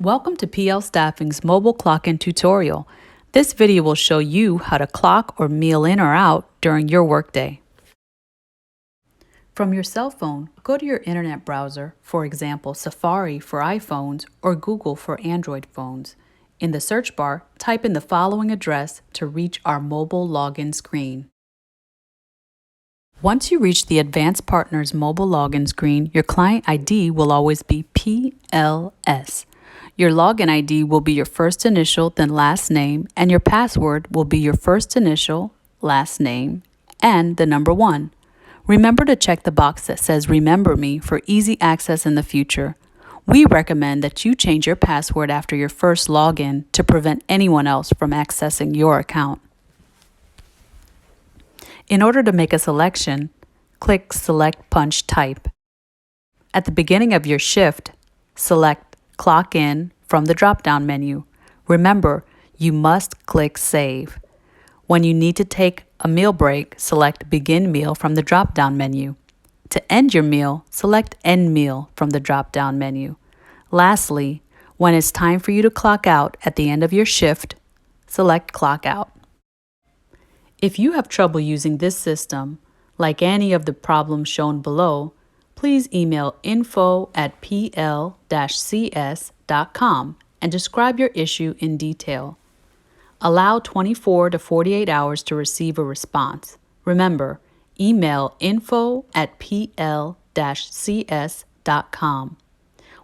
Welcome to PL Staffing's mobile clock-in tutorial. This video will show you how to clock or meal in or out during your workday. From your cell phone, go to your internet browser, for example, Safari for iPhones or Google for Android phones. In the search bar, type in the following address to reach our mobile login screen. Once you reach the Advanced Partners mobile login screen, your client ID will always be PLS. Your login ID will be your first initial, then last name, and your password will be your first initial, last name, and the number 1. Remember to check the box that says Remember Me for easy access in the future. We recommend that you change your password after your first login to prevent anyone else from accessing your account. In order to make a selection, click Select Punch Type. At the beginning of your shift, select Clock In from the drop-down menu. Remember, you must click Save. When you need to take a meal break, select Begin Meal from the drop-down menu. To end your meal, select End Meal from the drop-down menu. Lastly, when it's time for you to clock out at the end of your shift, select Clock Out. If you have trouble using this system, like any of the problems shown below, please email info@pl-cs.com and describe your issue in detail. Allow 24 to 48 hours to receive a response. Remember, email info@pl-cs.com.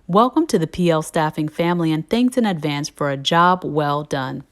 Welcome to the PL Staffing family and thanks in advance for a job well done.